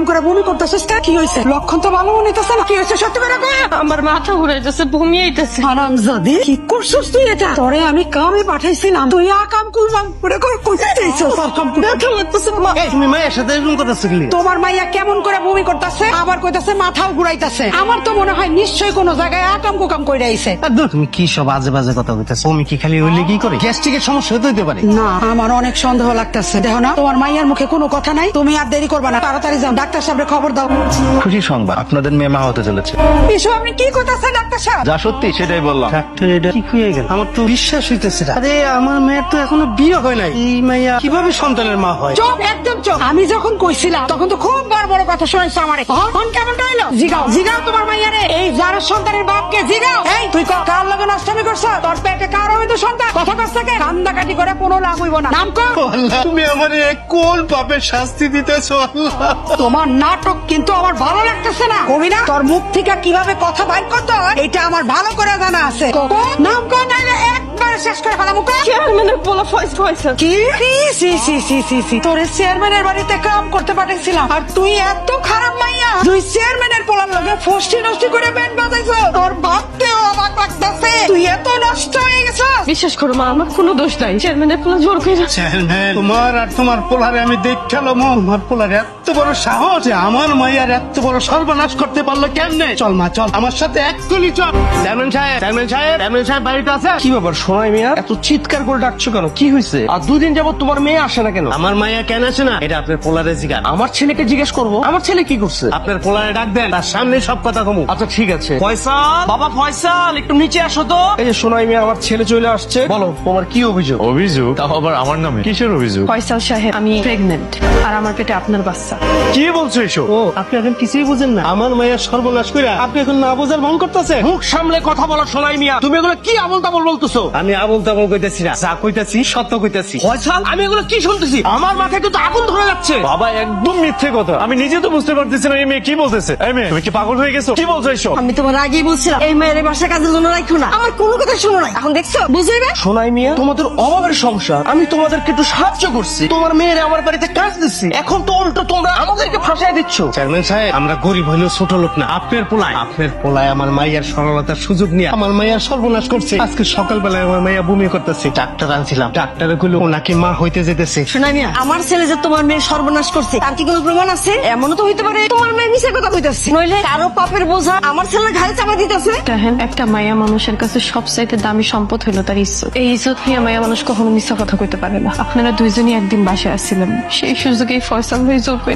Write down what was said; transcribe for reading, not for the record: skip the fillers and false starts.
করে বমি করতেছিস তা কি হয়েছে? লক্ষণ তো ভালো মনে হইতেছে না। কি হয়েছে সত্যি করে কয়? আমার মাথা ঘুরাইতেছে, বমি আইতেছে। হারামজাদি, কি করছিস তুই এটা? তোরে আমি কামে পাঠাইছিলাম, তুই কাম করবাম করে কইতে চাইছিস? আর কাম করে ব্যথা লাগতেছে মা। তুমি মায়ের সাথে এরকম করতেছো কি? তোমার মাইয়া কেমন করে বমি করতেছে, আবার কইতাছে মাথাও ঘুরাইতেছে। আমার তো মনে হয় নিশ্চয়ই কোনো জায়গায় আকাম কুকাম কইরা আইছে। তুমি কি সব আজে বাজে কথা বলতেছো? তুমি কি খালি হইলে কি করে? গ্যাস্ট্রিকের সমস্যা হতে পারে। না, আমার অনেক সন্দেহ লাগতেছে। দেখো না, তোমার মাইয়ার মুখে কোনো কথা নাই। তুমি আর দেরি করবা না, তাড়াতাড়ি যাও, ডাক্তার সাহেবের খবর দাও। খুশি সংবাদ, আপনাদের মেয়ে মা হতে চলেছে। এসব আপনি কি কইতাছেন ডাক্তার সাহেব? যা সত্যি সেটাই বললাম। ডাক্তার, এটা কি হয়ে গেল? আমার তো বিশ্বাস হইতেছে না। আরে আমার মেয়ের তো এখনো বিয়ে হয় নাই, এই মাইয়া কিভাবে সন্তানের মা হয়? চুপ, একদম চুপ। আমি যখন কইছিলাম তখন তো খুব বড় বড় কথা শোনাইছো আমারে। কোন কেমন হইলো? জিগাও জিগাও তোমার মাইয়ারে, এই যার সন্তানের বাপকে জিগাও। এই তুই কার লগে নষ্টামি করছ? তোর পেটে কার হইতো সন্তান? কথা কস থেকে কান্দাকাটি করে কোনো লাভ হইব না। নাম কর। আল্লাহ, তুমি আমারে কোন পাপের শাস্তি দিতেছো আল্লাহ? তোমার নাটক কিন্তু আমার ভালো লাগতেছে না। কবি না, তোর মুখ থেকে কিভাবে কথা বাইর করতে হয় এটা আমার ভালো করে জানা আছে। নাম কর, নাইলে একবারে শেষ করে ফেলাম। চেয়ারম্যানের পোলা ফয়সাল। কি? সি সি সি সি সি, তোরে চেয়ারম্যানের বাড়িতে কাম করতে পাঠাইছিলাম, আর তুই এত খারাপ মাইয়া, তুই চেয়ারম্যানের পোলার লগে ফষ্টি নষ্টি করে ব্যান্ড বাজাইছ। তোর ভাবতেও অবাক লাগতেছে, তুই এত নষ্ট হয়ে গেছ। বিশ্বাস করো মা, আমার কোনো দোষ নাই। চেয়ারম্যানের পোলা জোর করে। চেয়ারম্যান, তোমার আর তোমার পোলারে আমি দেখলাম, তোমার পোলার এত বড় সাহস যে আমার মাইয়ার এত বড় সর্বনাশ করতে পারলো কেমনে? চল মা, চল আমার সাথে এক্ষুনি চল। চেয়ারম্যান সাহেব, চেয়ারম্যান সাহেব, চেয়ারম্যান সাহেব বাড়িতে আছে? কি ব্যাপার সোনাই মিয়া, এত চিৎকার করে ডাকছো কেন? কি হয়েছে? আর দুদিন যাবত তোমার মেয়ে আসে না কেন? আমার মাইয়া কেন আছে না, এটা আপনার পোলারে জিগান। আমার ছেলেকে জিজ্ঞেস করবো, আমার ছেলে কি করছে? আপনার পোলারে ডাক দেন, তার সামনে সব কথা কমু। আচ্ছা ঠিক আছে। ফয়সাল, বাবা ফয়সাল, একটু নিচে আসো তো। এই যে সোনাই মিয়া, আমার ছেলে চলে আসছে। বলো তোমার কি অভিযোগ? অভিযোগ? তাও আবার আমার নামে? কিসের অভিযোগ? ফয়সাল সাহেব, আমি প্রেগনেন্ট, আর আমার পেটে আপনার বাচ্চা। কি বলছো এসব? ও, আপনি এখন কিছুই বুঝেন না। আমার মায়ের সর্বনাশ কইরা আপনি এখন না বোঝার ভান করতেছেন। মুখ সামলে কথা বলো সোনাই মিয়া, তুমি এগুলো কি আবল তাবল বলতেছো? আমি আবল তাবল কইতেছি না, যা কইতাছি সত্য কইতাছি। ফয়সাল, আমি এগুলো কি শুনতেছি? আমার মাথায় কিন্তু আগুন ধরে যাচ্ছে। বাবা একদম মিথ্যে কথা, আমি নিজে তো বুঝতে পারতেছি না এই মেয়ে কি বলতেছে। এই মেয়ে, তুমি কি পাগল হয়ে গেছো? কি বলছো এসব? আমি তোমার আগেই বলছিলাম এই মেয়ের বাসা কাজের জন্য রাখো না। আমার কোনো কথা শোনো নাই, এখন দেখছো বুঝাইবে। সোনাই মিয়া, তোমাদের অভাবের সংসার, আমি তোমাদেরকে একটু সাহায্য করছি, তোমার মেয়ের আমার বাড়িতে কাজ দিচ্ছি, এখন তো উল্টো তোমরা আমাদেরকে ফাঁসাই দিচ্ছ। চেয়ারম্যান সাহেব, আমরা গরিব হইলেও ছোট লোক না। আপনার পোলায় আমার মাইয়ার সরলতার সুযোগ নিয়ে আমার মাইয়ার সর্বনাশ করছে। আজকে সকালবেলায় আমার মাইয়া বমি করতেছে, ডাক্তার আনছিলাম, ডাক্তারে কইলো ওনাকে মা হইতে যেতেছে। শোনাই মিয়া, আমার ছেলে যে তোমার মেয়ে সর্বনাশ করছে তার কি কোনো প্রমাণ আছে? এমনও তো হইতে পারে তোমার মেয়ে মিছে কথা কইতাছে, নইলে কারো পাপের বোঝা আমার ছেলের ঘাড়ে চাপা দিতেছে। দেখেন, একটা মায়া মানুষের কাছে সবচাইতে দামি সম্পদ হলো তার ইজ্জত। এই ইজ্জত নিয়ে মায়া মানুষ কখনো মিথ্যা কথা কইতে পারে না। আপনারা দুইজনই একদিন বাসায় আসছিলেন, সেই সুযোগে ফয়সাল হয়ে জোর করে